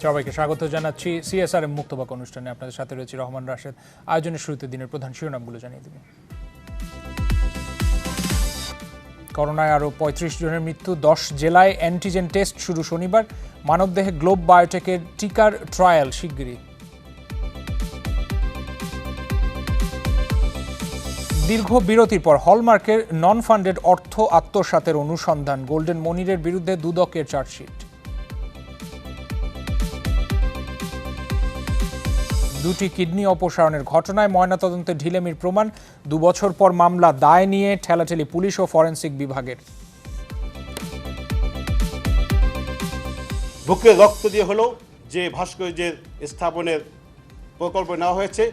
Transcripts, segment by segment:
সবাইকে স্বাগত জানাচ্ছি সিএসআরএম মুক্তবাক অনুষ্ঠানে। আপনাদের সাথে রয়েছে রহমান রাশেদ। আয়োজনের শুরুতে দিনের প্রধান শিরোনামগুলো জানিয়ে দেবেন। করোনায় আরও ৩৫ জনের মৃত্যু, ১০ জেলায় অ্যান্টিজেন টেস্ট শুরু শনিবার। মানবদেহে গ্লোব বায়োটেকের টিকার ট্রায়াল শিগগিরই। দীর্ঘ বিরতির পর হলমার্কের নন ফান্ডেড অর্থ আত্মসাতের অনুসন্ধান, গোল্ডেন মনিরের বিরুদ্ধে দুদকের চার্জশিট। দুটি কিডনি অপসারণের ঘটনায় ময়নাতদন্তে ঢিলেমির প্রমাণ, ২ বছর পর মামলা, দায় নিয়ে ঠেলাঠেলি পুলিশ ও ফরেনসিক বিভাগের। বুকে রক্ত দিয়ে হলেও যে ভাস্কর্যের স্থাপনের প্রকল্প নেওয়া হয়েছে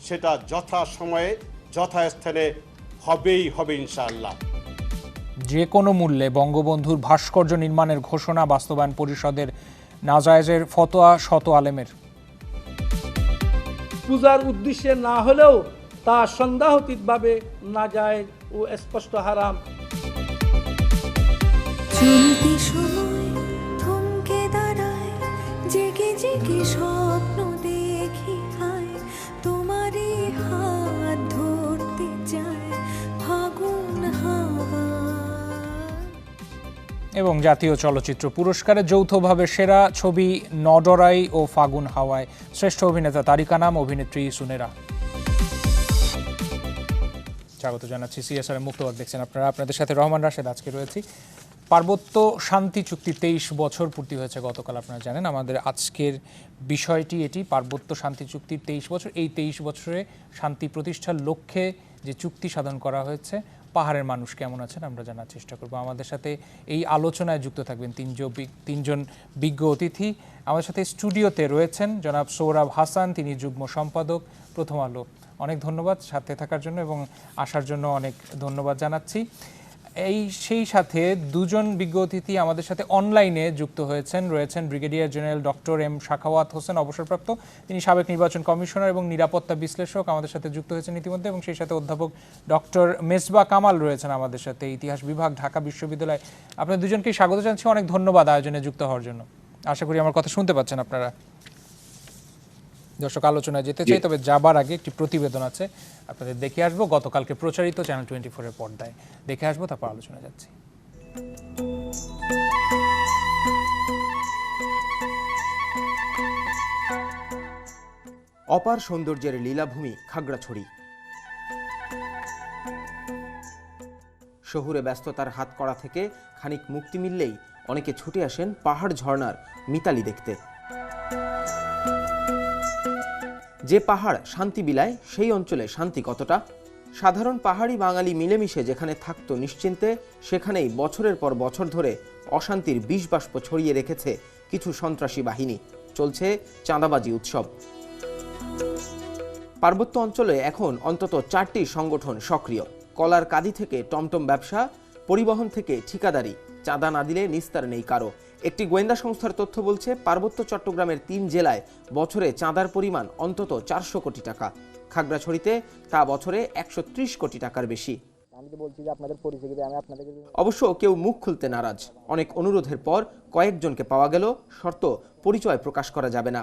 সেটা যথা সময়ে যথাস্থানে হবেই হবে ইনশাআল্লাহ। যে কোনো মূল্যে বঙ্গবন্ধুর ভাস্কর্য নির্মাণের ঘোষণা বাস্তবায়ন পরিষদের নাজায়েজের ফতোয়া শত আলেমের। পূজার উদ্দেশ্যে না হলেও তা সন্দেহাতীতভাবে নাজায়েজ ও স্পষ্ট হারাম। চলতি সময় থমকে দাঁড়ায়, জেগে জেগে স্বপ্ন দেখি আয়, তোমারই হাত ধরতে চায় ফাগুন হাওয়া। এবং জাতীয় চলচ্চিত্র পুরস্কারে যৌথভাবে সেরা ছবি নডরাই ও ফাগুন হাওয়ায়। শ্রেষ্ঠ অভিনেতা তারিকা নাম, অভিনেত্রী সুনেরা। স্বাগত জানাচ্ছি সিএসআরএম মুক্তবাক দেখছেন আপনারা। আপনাদের সাথে রহমান রাশেদ আজকে রয়েছি। পার্বত্য শান্তি চুক্তি ২৩ বছর পূর্তি হয়েছে গতকাল, আপনারা জানেন। আমাদের আজকের বিষয়টি এটি, পার্বত্য শান্তি চুক্তির ২৩ বছর। এই ২৩ বছরে শান্তি প্রতিষ্ঠার লক্ষ্যে যে চুক্তি সাধন করা হয়েছে, পাহাড়ের মানুষ কেমন আছেন আমরা জানার চেষ্টা করব। আমাদের সাথে এই আলোচনায় যুক্ত থাকবেন তিনজন বিজ্ঞ অতিথি। আমাদের সাথে স্টুডিওতে রয়েছেন জনাব সৌরভ হাসান, তিনি যুগ্ম সম্পাদক প্রথম আলো। অনেক ধন্যবাদ সাথে থাকার জন্য এবং আসার জন্য অনেক ধন্যবাদ জানাচ্ছি। সেই সাথে দুজন বিজ্ঞ অতিথি আমাদের সাথে অনলাইনে যুক্ত রয়েছেন brigadier general doctor M Sakhawat Hossain, অবসরপ্রাপ্ত, তিনি সাবেক নির্বাচন কমিশনার এবং নিরাপত্তা বিশ্লেষক, আমাদের সাথে যুক্ত হয়েছেন ইতিমধ্যে। এবং সেই সাথে অধ্যাপক ডক্টর মেজবা কামাল রয়েছেন আমাদের সাথে, ইতিহাস বিভাগ, ঢাকা বিশ্ববিদ্যালয়। আপনাদের দুজনকেই স্বাগত জানাচ্ছি, অনেক ধন্যবাদ আয়োজনে যুক্ত হওয়ার জন্য। আশা করি আমার কথা শুনতে পাচ্ছেন আপনারা। দর্শক, আলোচনায় যেতে চাই, তবে যাবার আগে একটি প্রতিবেদন আছে, আপনাদের দেখে আসবো। গতকালকে প্রচারিত চ্যানেল 24-এর পর্দায় দেখে আসবো, তারপর আলোচনা যাচ্ছি। অপার সৌন্দর্যের লীলাভূমি খাগড়াছড়ি। শহুরে ব্যস্ততার হাতকড়া থেকে খানিক মুক্তি মিললেই অনেকে ছুটে আসেন পাহাড় ঝর্ণার মিতালি দেখতে। যে পাহাড় শান্তি বিলায়, সেই অঞ্চলে শান্তি কতটা? সাধারণ পাহাড়ি বাঙালি মিলেমিশে যেখানে থাকতো নিশ্চিন্তে, সেখানেই বছরের পর বছর ধরে অশান্তির বিষবাষ্প ছড়িয়ে রেখেছে কিছু সন্ত্রাসী বাহিনী। চলছে চাঁদাবাজি উৎসব। পার্বত্য অঞ্চলে এখন অন্তত 4টি সংগঠন সক্রিয়। কলার কাঁদি থেকে টমটম ব্যবসা, পরিবহন থেকে ঠিকাদারি, চাঁদা না দিলে নিস্তার নেই কারো। একটি গোয়েন্দা সংস্থার তথ্য বলছে, পার্বত্য চট্টগ্রামের 3 জেলায় বছরে চাঁদার পরিমাণ অন্তত 400 কোটি টাকা। খাগড়াছড়িতে তা বছরে 130 কোটি টাকার বেশি। অবশ্য কেউ মুখ খুলতে নারাজ। অনেক অনুরোধের পর কয়েকজনকে পাওয়া গেল, শর্ত পরিচয় প্রকাশ করা যাবে না।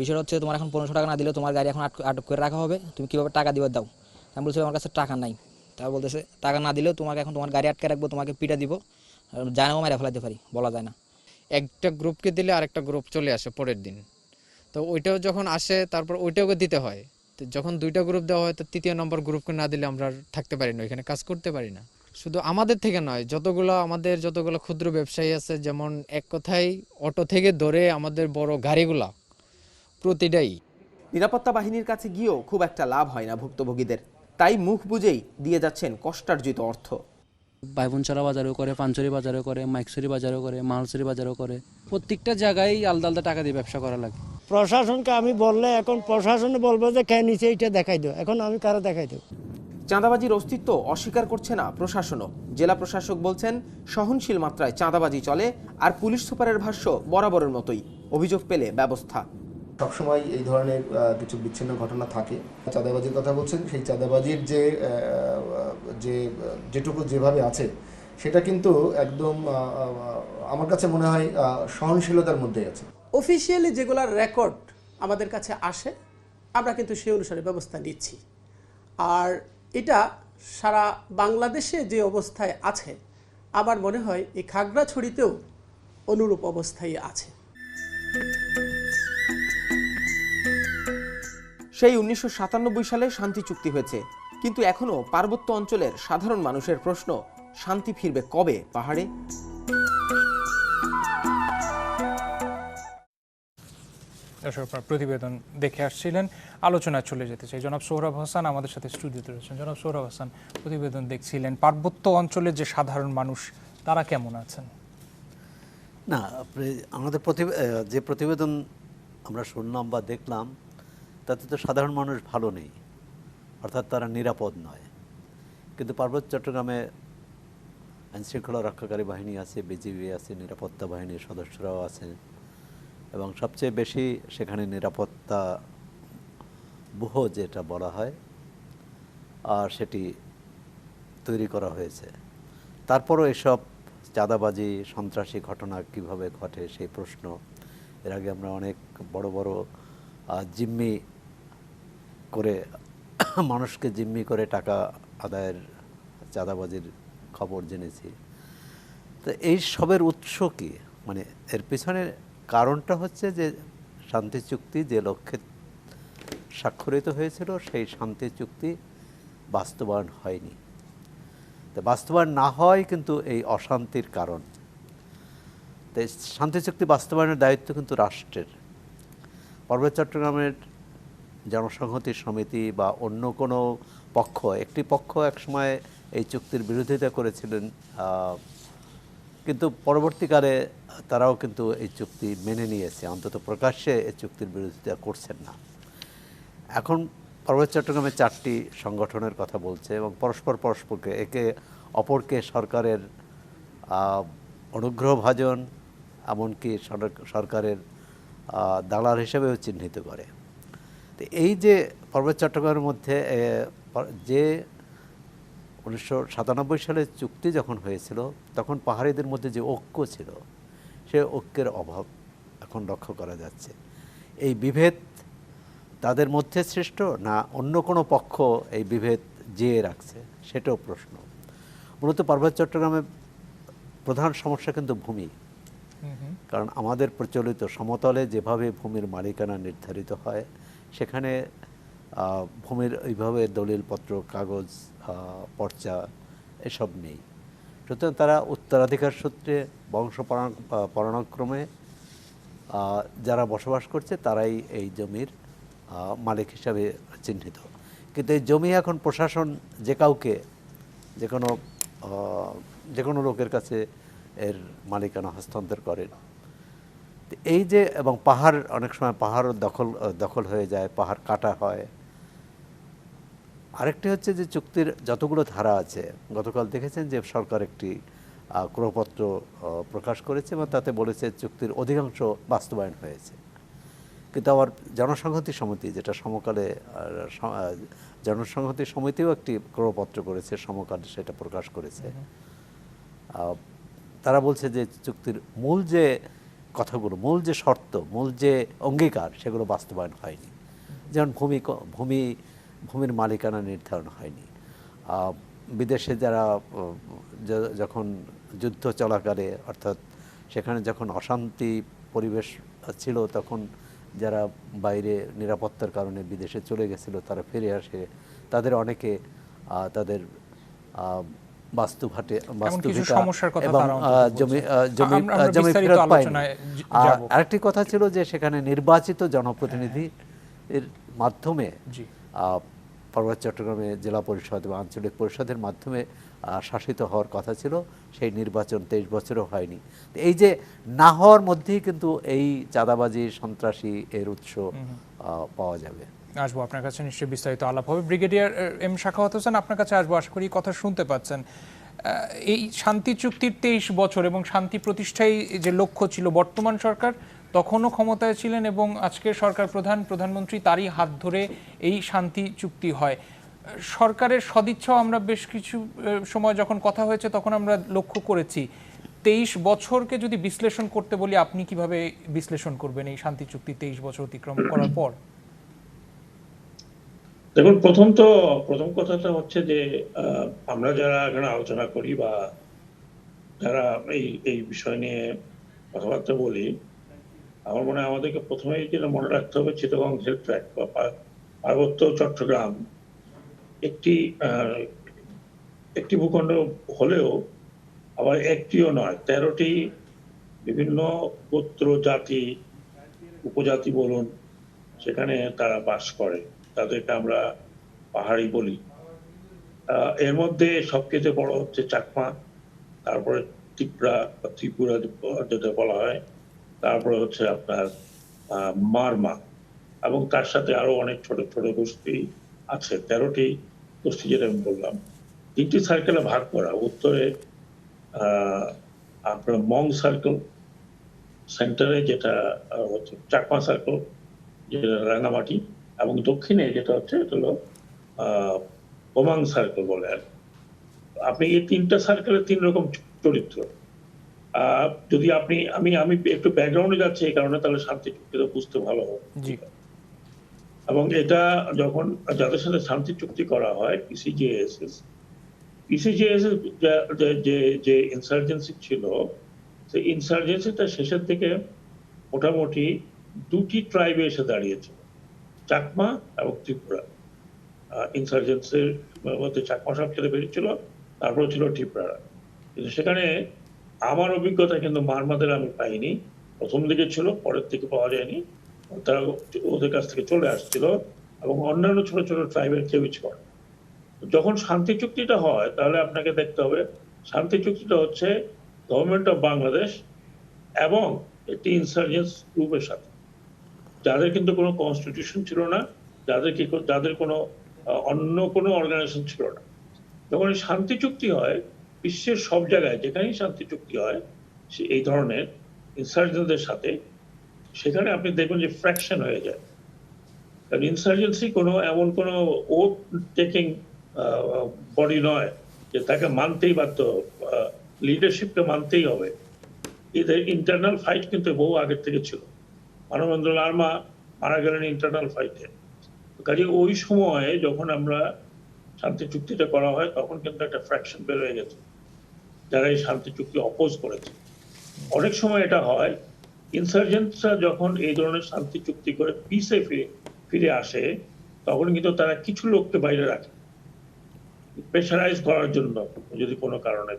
বিষয় হচ্ছে, তোমার এখন 1500 টাকা না দিলে তোমার গাড়ি এখন আটক করে রাখা হবে, তুমি কিভাবে টাকা দিবে দাও। আমি বলছি আমার কাছে টাকা নাই। তারা বলতেছে টাকা না দিলেও তোমাকে এখন তোমার গাড়ি আটকে রাখবো, তোমাকে পিটা দিব, জানাও মেরে ফেলাতে পারি, বলা যায় না। একটা গ্রুপকে দিলে আরেকটা গ্রুপ চলে আসে পরের দিন, তো ওইটাও যখন আসে তারপর ওইটাকে দিতে হয়। তো যখন 2টা গ্রুপ দেওয়া হয়, তো 3য় নম্বর গ্রুপকে না দিলে আমরা থাকতে পারি না, এখানে কাজ করতে পারি না। শুধু আমাদের থেকে নয়, যতগুলো ক্ষুদ্র ব্যবসায়ী আছে, যেমন এক কথায় অটো থেকে ধরে আমাদের বড় গাড়িগুলা, প্রতিটাই। নিরাপত্তা বাহিনীর কাছে গিয়েও খুব একটা লাভ হয় না ভুক্তভোগীদের, তাই মুখ বুঝেই দিয়ে যাচ্ছেন কষ্টার্জিত অর্থ। বাইবনচারা বাজারও করে, পাঞ্চরি বাজারও করে, মাইকসরি বাজারও করে, মালসরি বাজারও করে, প্রত্যেকটা জায়গায় আলাদা আলাদা টাকা দিয়ে ব্যবসা করা লাগে। প্রশাসনকে আমি বললে এখন প্রশাসন বলবে যে কে নিচে এইটা দেখাই দাও, এখন আমি কারো দেখাই দেব। চাঁদাবাজির অস্তিত্ব অস্বীকার করছে না প্রশাসনও। জেলা প্রশাসক বলছেন, সহনশীল মাত্রায় চাঁদাবাজি চলে, আর পুলিশ সুপারের ভাষ্য বরাবরের মতোই, অভিযোগ পেলে ব্যবস্থা। সবসময় এই ধরনের কিছু বিচ্ছিন্ন ঘটনা থাকে। চাঁদাবাজির কথা বলছেন, সেই চাঁদাবাজির যেটুকু যেভাবে আছে সেটা কিন্তু একদম আমার কাছে মনে হয় সহনশীলতার মধ্যে আছে। অফিসিয়ালি যেগুলোর রেকর্ড আমাদের কাছে আসে আমরা কিন্তু সেই অনুসারে ব্যবস্থা নিচ্ছি। আর এটা সারা বাংলাদেশে যে অবস্থায় আছে আমার মনে হয় এই খাগড়াছড়িতেও অনুরূপ অবস্থায় আছে। সেই 1997 সালে শান্তি চুক্তি হয়েছে, কিন্তু এখনো পার্বত্য অঞ্চলের সাধারণ মানুষের প্রশ্ন, শান্তি ফিরবে কবে পাহাড়ে? প্রতিবেদন দেখে আসছিলেন, আলোচনায় চলে যেতে চাই। জনাব সোহরাব হাসান আমাদের সাথে স্টুডিওতে রয়েছেন। জনাব সোহরাব হাসান, প্রতিবেদন দেখছিলেন, পার্বত্য অঞ্চলের যে সাধারণ মানুষ তারা কেমন আছেন? না, আমাদের যে প্রতিবেদন আমরা শুনলাম বা দেখলাম তাতে তো সাধারণ মানুষ ভালো নেই, অর্থাৎ তারা নিরাপদ নয়। কিন্তু পার্বত্য চট্টগ্রামে আইনশৃঙ্খলা রক্ষাকারী বাহিনী আছে, বিজিবি আছে, নিরাপত্তা বাহিনীর সদস্যরাও আছেন এবং সবচেয়ে বেশি সেখানে নিরাপত্তা ব্যুহ যেটা বলা হয় আর সেটি তৈরি করা হয়েছে। তারপরও এসব চাঁদাবাজি সন্ত্রাসী ঘটনা কিভাবে ঘটে সেই প্রশ্ন, এর আগে আমরা অনেক বড় বড় জিম্মি করে মানুষকে জিম্মি করে টাকা আদায়ের চাঁদাবাজির খবর জেনেছি। তো এই সবের উৎস কি, মানে এর পিছনে কারণটা হচ্ছে যে শান্তি চুক্তি যে লক্ষ্যে স্বাক্ষরিত হয়েছিল সেই শান্তি চুক্তি বাস্তবায়ন হয়নি। তো বাস্তবায়ন না হয় কিন্তু এই অশান্তির কারণ। তো শান্তি চুক্তি বাস্তবায়নের দায়িত্ব কিন্তু রাষ্ট্রের। পার্বত্য চট্টগ্রামের জনসংহতি সমিতি বা অন্য কোনো পক্ষ, একটি পক্ষ একসময় এই চুক্তির বিরোধিতা করেছিলেন, কিন্তু পরবর্তীকালে তারাও কিন্তু এই চুক্তি মেনে নিয়েছে, অন্তত প্রকাশ্যে এই চুক্তির বিরোধিতা করছেন না। এখন পার্বত্য চট্টগ্রামে 4টি সংগঠনের কথা বলছে এবং পরস্পরকে একে অপরকে সরকারের অনুগ্রহভাজন, এমনকি সরকারের দালাল হিসেবেও চিহ্নিত করে। তো এই যে পার্বত্য চট্টগ্রামের মধ্যে যে 1997 সালে চুক্তি যখন হয়েছিল তখন পাহাড়িদের মধ্যে যে ঐক্য ছিল সে ঐক্যের অভাব এখন লক্ষ্য করা যাচ্ছে। এই বিভেদ তাদের মধ্যে সৃষ্ট না অন্য কোনো পক্ষ এই বিভেদ জিয়ে রাখছে সেটাও প্রশ্ন। মূলত পার্বত্য চট্টগ্রামে প্রধান সমস্যা কিন্তু ভূমি, কারণ আমাদের প্রচলিত সমতলে যেভাবে ভূমির মালিকানা নির্ধারিত হয় সেখানে ভূমির ওইভাবে দলিলপত্র, কাগজ, পর্চা এসব নেই। সুতরাং তারা উত্তরাধিকার সূত্রে বংশ পরাণক্রমে যারা বসবাস করছে তারাই এই জমির মালিক হিসাবে চিহ্নিত। কিন্তু এই জমি এখন প্রশাসন যে কাউকে যে কোনো লোকের কাছে এর মালিকানা হস্তান্তর করেন। এই যে এবং পাহাড় অনেক সময় পাহাড়ও দখল হয়ে যায়, পাহাড় কাটা হয়। আরেকটি হচ্ছে যে চুক্তির যতগুলো ধারা আছে, গতকাল দেখেছেন যে সরকার একটি ক্রয়পত্র প্রকাশ করেছে এবং তাতে বলেছে চুক্তির অধিকাংশ বাস্তবায়ন হয়েছে। কিন্তু আবার জনসংহতি সমিতি, যেটা সমকালে জনসংহতি সমিতিও একটি ক্রয়পত্র করেছে, সমকালে সেটা প্রকাশ করেছে। তারা বলছে যে চুক্তির মূল যে কথাগুলো, মূল যে শর্ত, মূল যে অঙ্গীকার সেগুলো বাস্তবায়ন হয়নি। যেমন ভূমির মালিকানা নির্ধারণ হয়নি। বিদেশে যারা যখন যুদ্ধ চলাকালে, অর্থাৎ সেখানে যখন অশান্তি পরিবেশ ছিল তখন যারা বাইরে নিরাপত্তার কারণে বিদেশে চলে গেছিল তারা ফিরে আসে, তাদের অনেকে তাদের বাস্তুভিটা এবং জমি ফেরত পায়নি। আরেকটি কথা ছিল যে সেখানে নির্বাচিত জনপ্রতিনিধির মাধ্যমে পার্বত্য চট্টগ্রামে জেলা পরিষদ এবং আঞ্চলিক পরিষদের মাধ্যমে শাসিত হওয়ার কথা ছিল, সেই নির্বাচন 23 বছরও হয়নি। এই যে না হওয়ার মধ্যেই কিন্তু এই চাঁদাবাজি সন্ত্রাসী এর উৎস পাওয়া যাবে। আসবো আপনার কাছে, নিশ্চয়ই বিস্তারিত আলাপ হবে। ব্রিগেডিয়ার এম সাখাওয়াত হোসেন, আপনার কাছে আসবো, আশা করি কথা শুনতে পাচ্ছেন। এই শান্তি চুক্তির 23 বছর এবং শান্তি প্রতিষ্ঠাই যে লক্ষ্য ছিল, বর্তমান সরকার তখনও ক্ষমতায় ছিলেন এবং আজকের সরকার প্রধানমন্ত্রী তারই হাত ধরে এই শান্তি চুক্তি হয়। সরকারের সদিচ্ছাও আমরা বেশ কিছু সময় যখন কথা হয়েছে তখন আমরা লক্ষ্য করেছি। 23 বছরকে যদি বিশ্লেষণ করতে বলি, আপনি কিভাবে বিশ্লেষণ করবেন এই শান্তি চুক্তি 23 বছর অতিক্রম করার পর? দেখুন, প্রথম কথাটা হচ্ছে যে আমরা যারা এখানে আলোচনা করি বা যারা এই বিষয় নিয়ে কথাবার্তা বলি, আমার মনে হয় আমাদেরকে প্রথমেই যেটা মনে রাখতে হবে, চিটাগং হিল ট্র্যাক বা পার্বত্য চট্টগ্রাম একটি ভূখণ্ড হলেও আবার একটিও নয়, 13টি বিভিন্ন গোত্র, জাতি, উপজাতি বলুন, সেখানে তারা বাস করে। তাদেরকে আমরা পাহাড়ি বলি। এর মধ্যে সবচেয়ে বড় হচ্ছে চাকমা, তারপরে ত্রিপুরা যেটা বলা হয়, তারপরে হচ্ছে আপনার মারমা, এবং তার সাথে আরো অনেক ছোট ছোট গোষ্ঠী আছে। 13টি গোষ্ঠী যেটা আমি বললাম, 3টি সার্কেলে ভাগ করা। উত্তরে আপনার মং সার্কেল, সেন্টারে যেটা হচ্ছে চাকমা সার্কেল, যেটা রাঙ্গামাটি, এবং দক্ষিণে যেটা হচ্ছে এটা হলো ওমাং সার্কেল বলে। আর আপনি এই 3টা সার্কেলের 3 রকম চরিত্র। যদি আমি একটু ব্যাকগ্রাউন্ডে যাচ্ছি এই কারণে, তাহলে শান্তি চুক্তিটা বুঝতে ভালো হবে। এবং এটা যখন যাদের সাথে শান্তি চুক্তি করা হয়, পিসিজেএসএস যে ইনসার্জেন্সি ছিল, সেই ইনসার্জেন্সিটা শেষের দিকে মোটামুটি 2টি ট্রাইবে এসে দাঁড়িয়েছিল, চাকমা এবং ত্রিপুরা। ইনসার্জেন্সির মধ্যে চাকমা সবচেয়ে বেশি ছিল, তারপরে ছিল ত্রিপুরা। কিন্তু সেখানে আমার অভিজ্ঞতা কিন্তু মারমাদের আমি পাইনি। প্রথম দিকে ছিল, পরের দিকে পাওয়া যায়নি। তারা ওদের কাছ থেকে চলে আসছিল, এবং অন্যান্য ছোট ছোট ট্রাইবের কেউই ছিল না। যখন শান্তি চুক্তিটা হয়, তাহলে আপনাকে দেখতে হবে শান্তি চুক্তিটা হচ্ছে গভর্নমেন্ট অফ বাংলাদেশ এবং একটি ইনসার্জেন্স গ্রুপের সাথে, যাদের কিন্তু কোনো কনস্টিটিউশন ছিল না, যাদের কোনো অন্য কোনো অর্গানাইজেশন ছিল না। যখন এই শান্তি চুক্তি হয়, বিশ্বের সব জায়গায় যেখানেই শান্তি চুক্তি হয় এই ধরনের ইনসার্জেন্সদের সাথে, সেখানে আপনি দেখবেন যে ফ্র্যাকশন হয়ে যায়। কারণ ইনসার্জেন্সি এমন কোনো ওথ টেকিং বডি নয় যে তাকে মানতেই বাধ্য, লিডারশিপকে মানতেই হবে। এদের ইন্টারনাল ফাইট কিন্তু বহু আগের থেকে ছিল। মানবেন্দ্র লারমা মারা গেলেন ইন্টারনাল ফাইটে। কাজে ওই সময়ে যখন আমরা শান্তি চুক্তিটা করা হয়, তখন কিন্তু একটা ফ্র্যাকশন বের হয়ে গেছে যারা এই শান্তি চুক্তি অপোজ করেছে। অনেক সময় এটা হয়, ইনসার্জেন্টরা যখন এই ধরনের শান্তি চুক্তি করে পিসে ফিরে আসে, তখন কিন্তু তারা কিছু লোককে বাইরে রাখে প্রেশারাইজ করার জন্য, যদি কোনো কারণে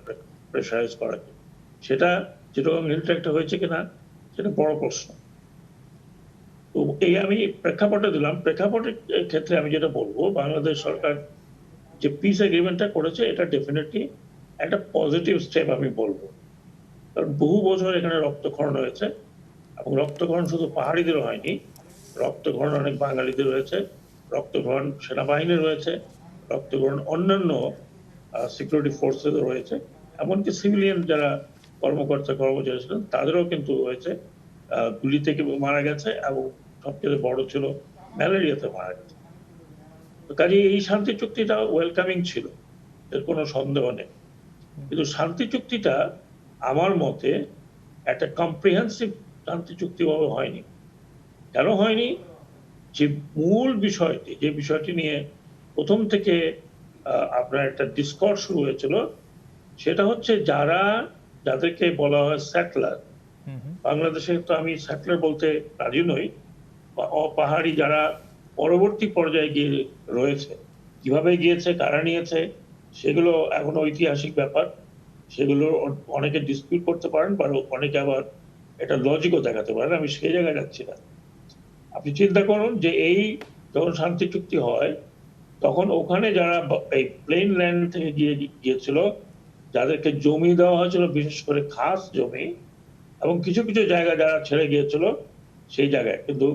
প্রেশারাইজ করার জন্য। সেটা চিটাগং হিল ট্র্যাকটা হয়েছে কিনা, সেটা বড় প্রশ্ন। তো এই আমি প্রেক্ষাপটে দিলাম। প্রেক্ষাপটের ক্ষেত্রে আমি যেটা বলবো, বাংলাদেশ সরকার যে পিস এগ্রিমেন্টটা করেছে, এটা ডেফিনেটলি একটা পজিটিভ স্টেপ আমি বলবো। কারণ বহু বছর এখানে রক্তক্ষরণ হয়েছে, এবং রক্তক্ষরণ শুধু পাহাড়িদের হয়নি, রক্তক্ষরণ অনেক বাঙালিদের হয়েছে, রক্তক্ষরণ সেনাবাহিনীর রয়েছে, রক্তক্ষরণ অন্যান্য সিকিউরিটি ফোর্সেসও রয়েছে, এমনকি সিভিলিয়ান যারা কর্মচারী ছিলেন তাদেরও কিন্তু হয়েছে, গুলি থেকে মারা গেছে, এবং সবচেয়ে বড় ছিল ম্যালেরিয়াতে মারা গেছে। কাজে এই শান্তি চুক্তিটা ওয়েলকামিং ছিল, এর কোনো সন্দেহ নেই। কিন্তু শান্তি চুক্তিটা আমার মতে একটা কম্প্রিহেন্সিভ শান্তি চুক্তিভাবে হয়নি। কেন হয়নি? যে মূল বিষয়টি, যে বিষয়টি নিয়ে প্রথম থেকে আপনার একটা ডিসকর্স শুরু হয়েছিল, সেটা হচ্ছে যাদেরকে বলা হয় স্যাটলার। বাংলাদেশে তো আমি স্যাটলার বলতে রাজি নই। পাহাড়ি যারা পরবর্তী পর্যায়ে গিয়ে রয়েছে, কিভাবে গিয়েছে, কারা নিয়েছে, সেগুলো এখন ঐতিহাসিক ব্যাপার। সেগুলো অনেকে ডিসপিউট করতে পারেন, বা অনেকে আবার এটা লজিকও দেখাতে পারেন। আমি সেই জায়গায় যাচ্ছি না। আপনি চিন্তা করুন যে এই যখন শান্তি চুক্তি হয়, তখন ওখানে যারা এই প্লেন ল্যান্ড থেকে গিয়েছিল, যাদেরকে জমি দেওয়া হয়েছিল, বিশেষ করে খাস জমি, এবং কিছু কিছু জায়গা যারা ছেড়ে গিয়েছিল সেই জায়গায়, কিন্তু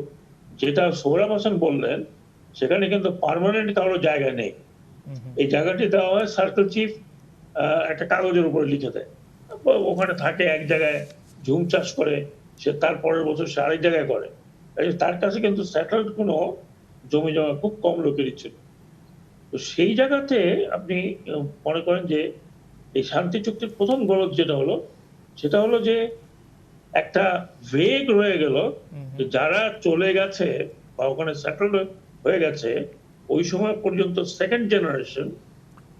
যেটা সোহরাব হোসেন বললেন, সেখানে কিন্তু পার্মানেন্ট কারো জায়গা নেই। এই জায়গাটি দেওয়া হয় সার্কেল চিফ একটা কাগজের উপরে লিখে দেয়, ওখানে থাকে এক জায়গায়, ঝুম চাষ করে, সে তার পরের বছর সে আরেক জায়গায় করে। তার কাছে কিন্তু স্যাটেলাইট কোনো জমি জমা খুব কম লোকেরই ছিল। তো সেই জায়গাতে আপনি মনে করেন যে এই শান্তি চুক্তির প্রথম গলদ যেটা হলো, সেটা হলো যে একটা ভেগ রয়ে গেল যে যারা চলে গেছে বা ওখানে সেটেল হয়ে গেছে ওই সময় পর্যন্ত সেকেন্ড জেনারেশন,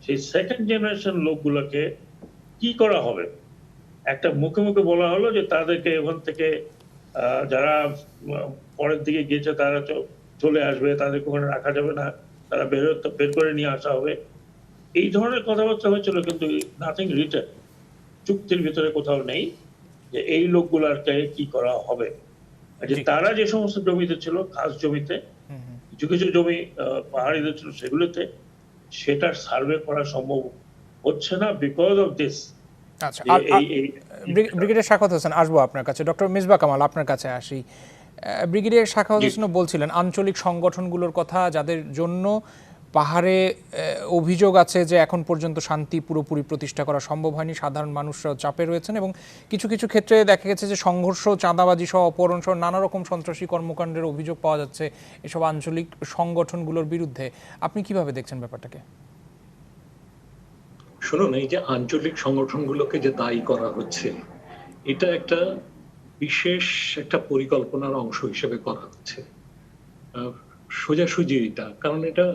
সেই সেকেন্ড জেনারেশন লোকগুলোকে কি করা হবে? একটা মুখে মুখে বলা হলো যে তাদেরকে ওখান থেকে যারা পরের দিকে গিয়েছে তারা চলে আসবে, তাদেরকে ওখানে রাখা যাবে না, তারা বের করে নিয়ে আসা হবে। এই ধরনের কথাবার্তা হয়েছিল, কিন্তু নাথিং রিটেন, চুক্তির ভিতরে কোথাও নেই যে এই লোকগুলারকে কি করা হবে। যে তারা যে সমস্ত জমিতে ছিল, খাস জমিতে, কিছু কিছু জমি পাহাড়িদের ছিল, সেগুলোতে সেটার সার্ভে করা সম্ভব হচ্ছে না বিকজ অফ দিস। আচ্ছা, ব্রিগেডিয়ার সাখাওয়াত হোসেন, আসবো আপনার কাছে। ডক্টর মিসবাহ কামাল, আপনার কাছে আসি। ব্রিগেডিয়ার সাখাওয়াত হোসেন বলছিলেন আঞ্চলিক সংগঠনগুলোর কথা, যাদের জন্য পাহাড়ে অভিযোগ আছে যে এখন পর্যন্ত শান্তি পুরোপুরি প্রতিষ্ঠা করা সম্ভব হয়নি, সাধারণ মানুষরাও চাপে রয়েছেন এবং কিছু কিছু ক্ষেত্রে দেখা গেছে যে সংঘর্ষ, চাঁদাবাজি সহ অপহরণ সহ নানা রকম সন্ত্রাসী কর্মকাণ্ডের অভিযোগ পাওয়া যাচ্ছে এসব আঞ্চলিক সংগঠনগুলোর বিরুদ্ধে। আপনি কিভাবে দেখছেন ব্যাপারটাকে? শুনুন, এই যে আঞ্চলিক সংগঠনগুলোকে যে দায়ী করা হচ্ছে, এটা একটা বিশেষ একটা পরিকল্পনার অংশ হিসেবে করা হচ্ছে। সোজাসুজি এটা, কারণ এটা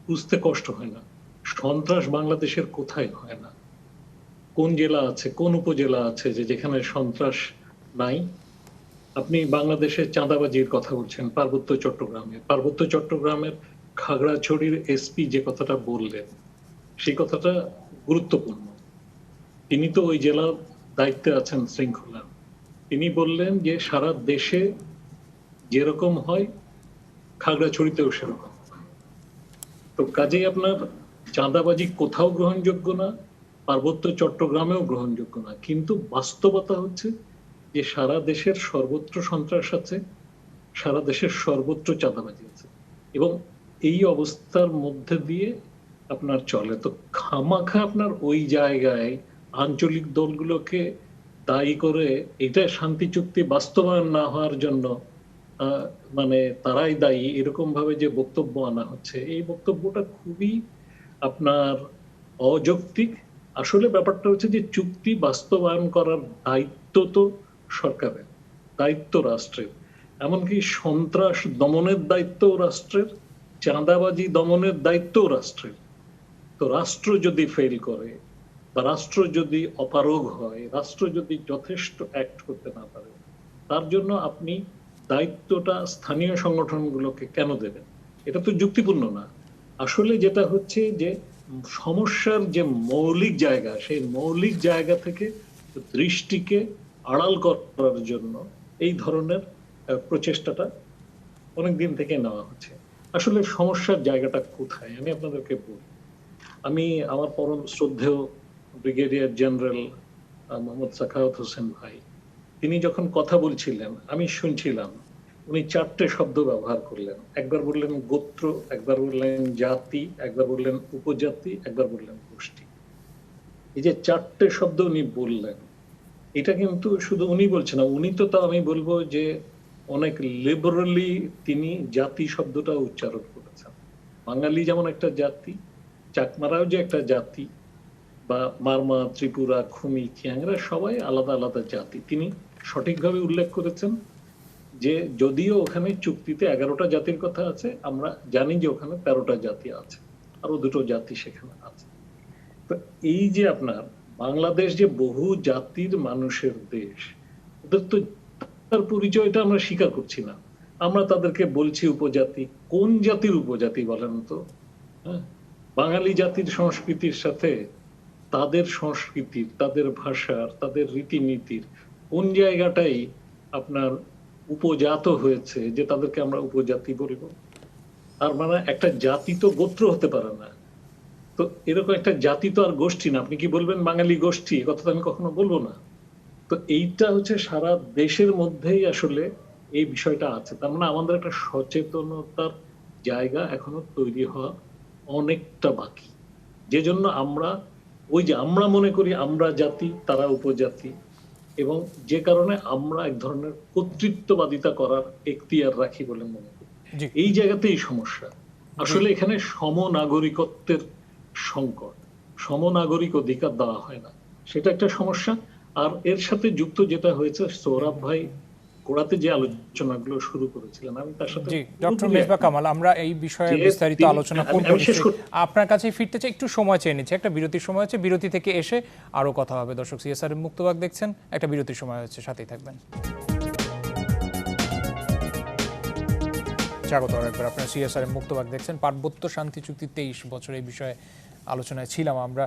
বুঝতে কষ্ট হয় না। সন্ত্রাস বাংলাদেশের কোথায় হয় না? কোন জেলা আছে, কোন উপজেলা আছে যে যেখানে সন্ত্রাস নাই? আপনি বাংলাদেশের চাঁদাবাজির কথা বলছেন, পার্বত্য চট্টগ্রামের খাগড়াছড়ির এসপি যে কথাটা বললেন, সেই কথাটা গুরুত্বপূর্ণ। তিনি তো ওই জেলার দায়িত্বে আছেন শৃঙ্খলা। তিনি বললেন যে সারা দেশে যেরকম হয় খাগড়াছড়িতেও সেরকম। তো কাজেই আপনার চাঁদাবাজি কোথাও গ্রহণযোগ্য না, পার্বত্য চট্টগ্রামেও গ্রহণযোগ্য না। কিন্তু বাস্তবতা হচ্ছে যে সারা দেশের সর্বত্র সন্ত্রাস আছে, সারা দেশের সর্বত্র চাঁদাবাজি আছে, এবং এই অবস্থার মধ্যে দিয়ে আপনার চলে। তো খামাখা আপনার ওই জায়গায় আঞ্চলিক দলগুলোকে দায়ী করে এটা শান্তি চুক্তি বাস্তবায়ন না হওয়ার জন্য মানে তারাই দায়ী, এরকম ভাবে যে বক্তব্য আনা হচ্ছে, এই বক্তব্যটা খুবই আপনার অযৌক্তিক। আসলে ব্যাপারটা হচ্ছে যে চুক্তি বাস্তবায়ন করার দায়িত্ব তো সরকারের, দায়িত্ব রাষ্ট্রের, এমনকি সন্ত্রাস দমনের দায়িত্ব রাষ্ট্রের, চাঁদাবাজি দমনের দায়িত্ব রাষ্ট্রের। তো রাষ্ট্র যদি ফেল করে বা রাষ্ট্র যদি অপারগ হয়, রাষ্ট্র যদি যথেষ্ট অ্যাক্ট করতে না পারে, তার জন্য আপনি দায়িত্বটা স্থানীয় সংগঠনগুলোকে কেন দেবেন? এটা তো যুক্তিপূর্ণ না। আসলে যেটা হচ্ছে যে সমস্যার যে মৌলিক জায়গা, সেই মৌলিক জায়গা থেকে দৃষ্টিকে আড়াল করার জন্য এই ধরনের প্রচেষ্টাটা অনেকদিন থেকে নেওয়া হচ্ছে। আসলে সমস্যার জায়গাটা কোথায় আমি আপনাদেরকে বলি। আমি আমার পরম শ্রদ্ধেয় ব্রিগেডিয়ার জেনারেল মোহাম্মদ সাখাওয়াত হোসেন ভাই, তিনি যখন কথা বলছিলেন আমি শুনছিলাম, উনি 4টে শব্দ ব্যবহার করলেন। একবার বললেন গোত্র, একবার বললেন জাতি, একবার বললেন উপজাতি, একবার বললেন গোষ্ঠী। এই যে 4টে শব্দ উনি বললেন, এটা কিন্তু শুধু উনি বলছেন না, উনি তো আমি বলবো যে অনেক লিবারালি তিনি জাতি শব্দটা উচ্চারণ করেছেন। বাঙালি যেমন একটা জাতি, চাকমারাও যে একটা জাতি, বা মারমা, ত্রিপুরা, খুমি, খিয়াংরা সবাই আলাদা আলাদা জাতি। তিনি সঠিকভাবে উল্লেখ করেছেন যে যদিও ওখানে চুক্তিতে 11টা জাতির কথা আছে, আমরা জানি যে ওখানে 13টা জাতি আছে, আরো 2টো জাতি সেখানে আছে। তো এই যে আপনার বাংলাদেশ যে বহু জাতির মানুষের দেশ, ওদের তো তার পরিচয়টা আমরা স্বীকার করছি না। আমরা তাদেরকে বলছি উপজাতি। কোন জাতির উপজাতি বলেন তো? হ্যাঁ, বাঙালি জাতির সংস্কৃতির সাথে তাদের সংস্কৃতির, তাদের ভাষার, তাদের রীতিনীতির কোন জায়গাটাই আপনার উপজাত হয়েছে যে তাদেরকে আমরা উপজাতি বলবো? আর মানে একটা জাতি তো গোত্র হতে পারে না। তো এরকম একটা জাতি তো আর গোষ্ঠী না। আপনি কি বলবেন বাঙালি গোষ্ঠী? কথা তো আমি কখনো বলবো না। তো এইটা হচ্ছে সারা দেশের মধ্যেই আসলে এই বিষয়টা আছে। তার মানে আমাদের একটা সচেতনতার জায়গা এখনো তৈরি হওয়া অনেকটা বাকি। যে জন্য আমরা ওই যে আমরা মনে করি আমরা জাতি, তারা উপজাতি, এবং যে কারণে আমরা এক ধরনের কর্তৃত্ববাদিতা করার এখতিয়ার রাখি বলে মনে করি। এই জায়গাতেই সমস্যা। আসলে এখানে সমনাগরিকত্বের সংকট, সমনাগরিক অধিকার দেওয়া হয় না, সেটা একটা সমস্যা। আর এর সাথে যুক্ত যেটা হয়েছে, সৌরভ ভাই গোড়াতে যে আলোচনাগুলো শুরু করেছিলেন, আমি তার সাথে জি ডক্টর মেজবা কামাল, আমরা এই বিষয়ে বিস্তারিত আলোচনা করব। আপনার কাছে ফিরতে চাই, একটু সময় চেয়ে নিচ্ছি, একটা বিরতির সময় হচ্ছে, বিরতি থেকে এসে আরো কথা হবে। দর্শক সিএসআর মুক্তবাক দেখছেন, একটা বিরতির সময় হচ্ছে, সাথেই থাকবেন। স্বাগত আরেকবার, আপনার সিএসআর মুক্তবাক দেখছেন। পার্বত্য শান্তি চুক্তি 23 বছর, এই বিষয়ে আলোচনায় ছিলাম আমরা।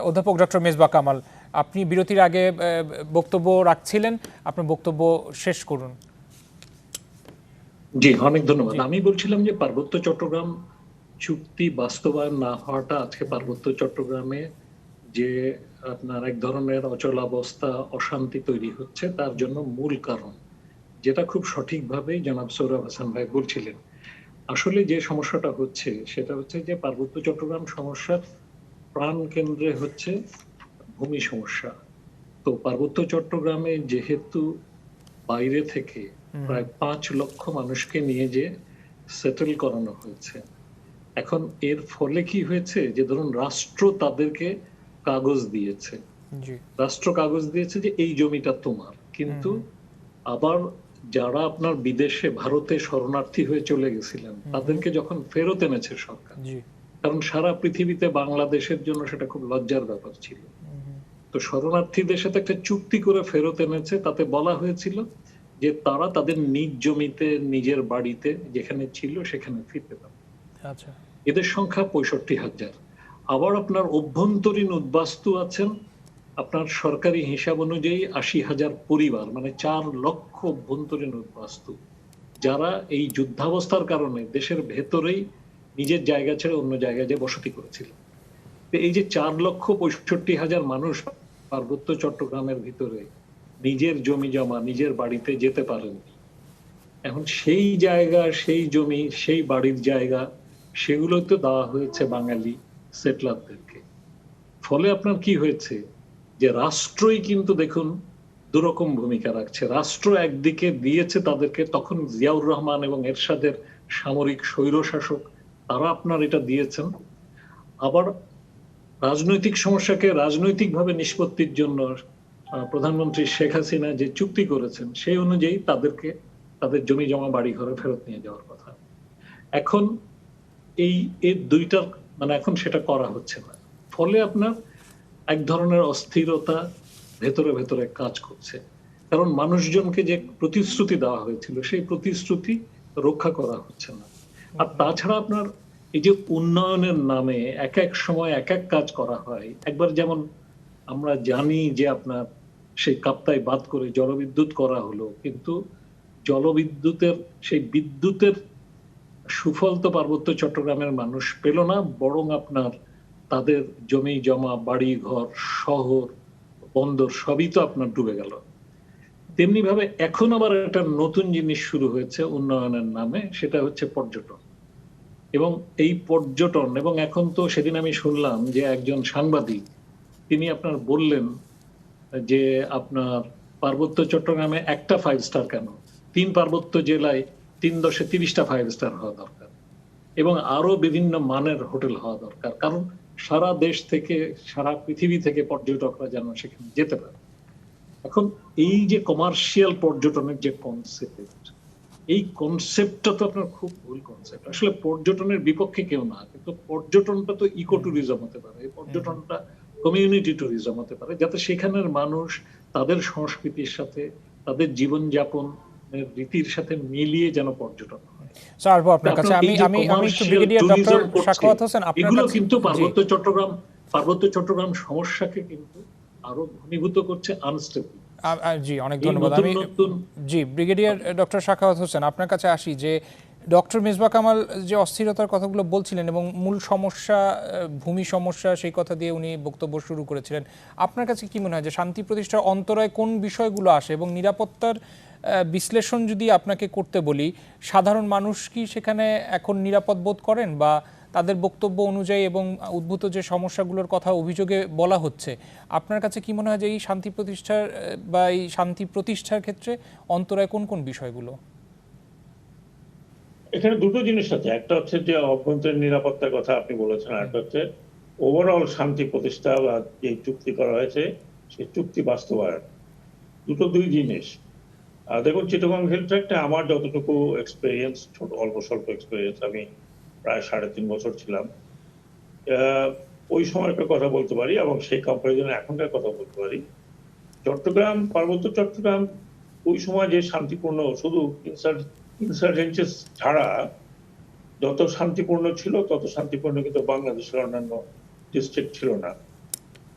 অধ্যাপক ডক্টর মেজবা কামাল, আপনি বিরতির আগে বক্তব্য রাখছিলেন, আপনার বক্তব্য শেষ করুন। জি, অনেক ধন্যবাদ। আমি বলছিলাম যে পার্বত্য চট্টগ্রাম চুক্তি বাস্তবায়ন না হওয়াটা আজকে পার্বত্য চট্টগ্রামে যে আপনার এক ধরনের অচলাবস্থা, অশান্তি তৈরি হচ্ছে, তার জন্য মূল কারণ, যেটা খুব সঠিকভাবেই জনাব সৌরভ হাসান ভাই বলছিলেন। আসলে যে সমস্যাটা হচ্ছে সেটা হচ্ছে যে পার্বত্য চট্টগ্রাম সমস্যার প্রাণ কেন্দ্রে হচ্ছে ভূমি সমস্যা। তো পার্বত্য চট্টগ্রামে যেহেতু বাইরে থেকে প্রায় 5 লক্ষ মানুষকে নিয়ে যে সেটেল করানো হয়েছে, এখন এর ফলে কি হয়েছে যে ধরুন রাষ্ট্র তাদেরকে কাগজ দিয়েছে, রাষ্ট্র কাগজ দিয়েছে যে এই জমিটা তোমার, কিন্তু আবার যারা আপনার বিদেশে ভারতে শরণার্থী হয়ে চলে গেছিলেন তাদেরকে যখন ফেরত এনেছে সরকার, কারণ সারা পৃথিবীতে বাংলাদেশের জন্য সেটা খুব লজ্জার ব্যাপার ছিল, তো শরণার্থীদের সাথে একটা চুক্তি করে ফেরত এনেছে। তাতে বলা হয়েছিল যে তারা তাদের নিজ জমিতে, নিজের বাড়িতে যেখানে ছিল সেখানে ফিরতে পারবে। এদের সংখ্যা 65,000। আবার আপনার অভ্যন্তরীণ উদ্বাস্তু আছেন আপনার সরকারি হিসাব অনুযায়ী 80,000 পরিবার, মানে 4 লক্ষ অভ্যন্তরীণ উদ্বাস্তু, যারা এই যুদ্ধাবস্থার কারণে দেশের ভেতরেই নিজের জায়গা ছেড়ে অন্য জায়গায় যে বসতি করেছিল। এই যে 4,65,000 মানুষ পার্বত্য চট্টগ্রামের ভিতরে নিজের জমি জমা, নিজের বাড়িতে যেতে পারেননি। এখন সেই জায়গা, সেই জমি, সেই বাড়ির জায়গা, সেগুলো তো দেওয়া হয়েছে বাঙালি সেটলারদেরকে। ফলে আপনার কি হয়েছে যে রাষ্ট্রই কিন্তু দেখুন দুরকম ভূমিকা রাখছে। রাষ্ট্র একদিকে দিয়েছে তাদেরকে, তখন জিয়াউর রহমান এবং এরশাদের সামরিক স্বৈরশাসক, তারা আপনার এটা দিয়েছেন। আবার রাজনৈতিক সমস্যাকে রাজনৈতিকভাবে নিষ্পত্তির জন্য প্রধানমন্ত্রী শেখ হাসিনা যে চুক্তি করেছেন সেই অনুযায়ী তাদেরকে তাদের জমি জমা বাড়ি ঘরে ফেরত নিয়ে যাওয়ার কথা। এখন এই দুইটার মানে এখন সেটা করা হচ্ছে না, ফলে আপনার এক ধরনের অস্থিরতা ভেতরে ভেতরে কাজ করছে, কারণ মানুষজনকে যে প্রতিশ্রুতি দেওয়া হয়েছিল সেই প্রতিশ্রুতি রক্ষা করা হচ্ছে না। আর তাছাড়া আপনার এই যে উন্নয়নের নামে এক এক সময় এক এক কাজ করা হয়। একবার যেমন আমরা জানি যে আপনার সেই কাপ্তাই বাদ করে জলবিদ্যুৎ করা হলো, কিন্তু জলবিদ্যুতের সেই বিদ্যুতের সুফল তো পার্বত্য চট্টগ্রামের মানুষ পেল না, বরং আপনার তাদের জমি জমা, বাড়ি ঘর, শহর, বন্দর সবই তো আপনার ডুবে গেল। তেমনি ভাবে এখন আবার একটা নতুন জিনিস শুরু হয়েছে উন্নয়নের নামে, সেটা হচ্ছে পর্যটন। এবং এই পর্যটন, এবং এখন তো সেদিন আমি শুনলাম যে একজন সাংবাদিক তিনি আপনার বললেন যে আপনার পার্বত্য চট্টগ্রামে একটা 5 স্টার কেন, 3 পার্বত্য জেলায় 3-10-30টা 5 স্টার হওয়া দরকার, এবং আরো বিভিন্ন মানের হোটেল হওয়া দরকার, কারণ সারা দেশ থেকে, সারা পৃথিবী থেকে পর্যটকরা যেন সেখানে যেতে পারে। এখন এই যে কমার্শিয়াল পর্যটনের যে কনসেপ্ট, এই কনসেপ্টটা তো আপনার খুব ভুল কনসেপ্ট। আসলে পর্যটনের বিপক্ষে কেউ না, কিন্তু পর্যটনটা তো ইকো ট্যুরিজম হতে পারে, এই পর্যটনটা কমিউনিটি ট্যুরিজম হতে পারে, যাতে সেখানের মানুষ তাদের সংস্কৃতির সাথে, তাদের জীবনযাপনের রীতির সাথে মিলিয়ে যেন পর্যটন হয়। স্যার আপনার কাছে আমি একটু ব্রিগেডিয়ার ডক্টর সাখাওয়াত হোসেন, এগুলো কিন্তু পার্বত্য চট্টগ্রাম সমস্যাকে কিন্তু আরো ঘনীভূত করছে, আনস্টেবল। জি অনেক ধন্যবাদ। আমি জি ব্রিগেডিয়ার ডক্টর সাখাওয়াত হোসেন আপনার কাছে আসি, যে ডক্টর মেজবা কামাল যে অস্থিরতার কথাগুলো বলছিলেন এবং মূল সমস্যা ভূমি সমস্যা, সেই কথা দিয়ে উনি বক্তব্য শুরু করেছিলেন। আপনার কাছে কি মনে হয় যে শান্তি প্রতিষ্ঠার অন্তরায় কোন বিষয়গুলো আসে, এবং নিরাপত্তার বিশ্লেষণ যদি আপনাকে করতে বলি, সাধারণ মানুষ কি সেখানে এখন নিরাপদ বোধ করেন, বা তাদের বক্তব্য অনুযায়ী এবং উদ্ভূত যে সমস্যাগুলোর কথা অভিযোগে বলা হচ্ছে, আপনার কাছে কি মনে হয় যে এই শান্তি প্রতিষ্ঠার বা এই শান্তি প্রতিষ্ঠার ক্ষেত্রে অন্তরায় কোন কোন বিষয়গুলো? এখানে দুটো জিনিস আছে, একটা হচ্ছে যে অভ্যন্তরীণ নিরাপত্তার কথা আপনি বলেছেন, আর একটা হচ্ছে ওভারঅল শান্তি প্রতিষ্ঠা বা যে চুক্তি করা হয়েছে সেই চুক্তি বাস্তবায়ন, দুই জিনিস। দেখুন, চিটাগং হিল ট্র্যাক্টে আমার যতটুকু এক্সপিরিয়েন্স, অল্প স্বল্প এক্সপিরিয়েন্স, আমি প্রায় 3.5 বছর ছিলাম, ওই সময়কার কথা বলতে পারি এবং সেই কম্পারিজনে এখনকার কথা বলতে পারি। চট্টগ্রাম, পার্বত্য চট্টগ্রাম ওই সময় যে শান্তিপূর্ণ, শুধু ইনসার্জেন্সিস ছাড়া যত শান্তিপূর্ণ ছিল তত শান্তিপূর্ণ কিন্তু বাংলাদেশের অন্যান্য ডিস্ট্রিক্ট ছিল না।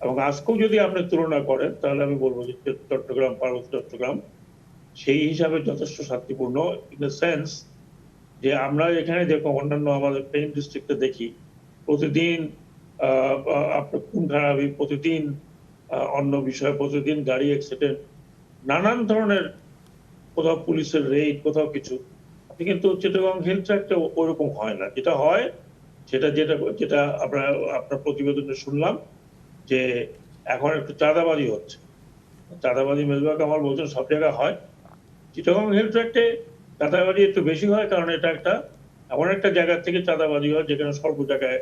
এবং আজকেও যদি আপনি তুলনা করেন তাহলে আমি বলবো যে চট্টগ্রাম, পার্বত্য চট্টগ্রাম সেই হিসাবে যথেষ্ট শান্তিপূর্ণ, ইন দ্য সেন্স যে আমরা এখানে যেরকম অন্যান্য আমাদের প্লেন ডিস্ট্রিক্টে দেখি প্রতিদিন আপনার খুন খারাপি, প্রতিদিন অন্য বিষয়, প্রতিদিন গাড়ি অ্যাক্সিডেন্ট, নানান ধরনের, কোথাও পুলিশের রেড, কোথাও কিছু। আপনি কিন্তু চিটাগং হিল ট্র্যাক্টে ওরকম হয় না। যেটা হয় যেটা আপনার প্রতিবেদনে শুনলাম যে এখন একটু চাঁদাবাজি হচ্ছে। চাঁদাবাজি মেজবাহ কামাল বলছেন সব জায়গায় হয়, চিটাগং হিল ট্র্যাক্টে চাঁদাবাজি একটু বেশি হয়, কারণ এটা এমন একটা জায়গা থেকে চাঁদাবাজি হয় যেখানে স্বল্প জায়গায়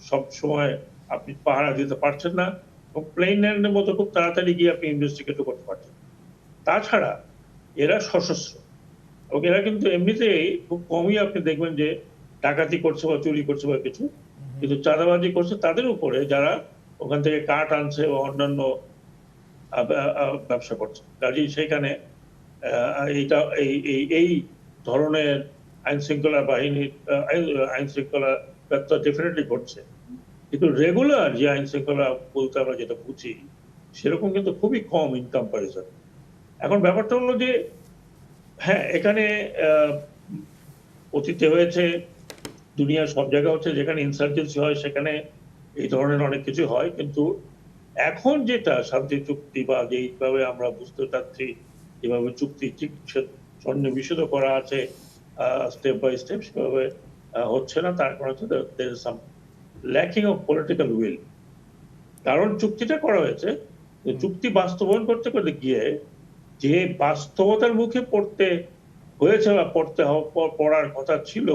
সব সময় আপনি পাহারা দিতে পারছেন না, এবং প্লেন ল্যান্ডের মতো খুব তাড়াতাড়ি গিয়ে আপনি ইনভেস্টিগেটও করতে পারছেন। তাছাড়া এরা সশস্ত্র, এবং এরা কিন্তু এমনিতেই খুব কমই আপনি দেখবেন যে ডাকাতি করছে বা চুরি করছে বা কিছু, কিন্তু চাঁদাবাজি করছে তাদের উপরে যারা ওখান থেকে কাঠ আনছে বা অন্যান্য ব্যবসা করছে। কাজেই সেখানে এই ধরনের আইন শৃঙ্খলা বাহিনীর আইন শৃঙ্খলা ব্যত্যয় ডেফিনেটলি ঘটছে, কিন্তু রেগুলার যে আইন শৃঙ্খলা বলতে আমরা যেটা বুঝি সেরকম কিন্তু খুবই কম ইন কম্পারিজন। এখন ব্যাপারটা হলো যে হ্যাঁ, এখানে অতীতে হয়েছে, দুনিয়ার সব জায়গা হচ্ছে যেখানে ইনসার্জেন্সি হয় সেখানে এই ধরনের অনেক কিছু হয়, কিন্তু এখন যেটা শান্তি চুক্তি বা যেইভাবে আমরা বুঝতে চাচ্ছি, যেভাবে চুক্তি সন্নিবেশিত করা আছে স্টেপ বাই স্টেপ, সেভাবে হচ্ছে না। তার কারণ হচ্ছে there is some lacking of political will। কারণ চুক্তিটা করা হয়েছে, চুক্তি বাস্তবায়ন করতে করতে গিয়ে যে বাস্তবতার মুখে পড়তে হয়েছে বা পড়ার কথা ছিল,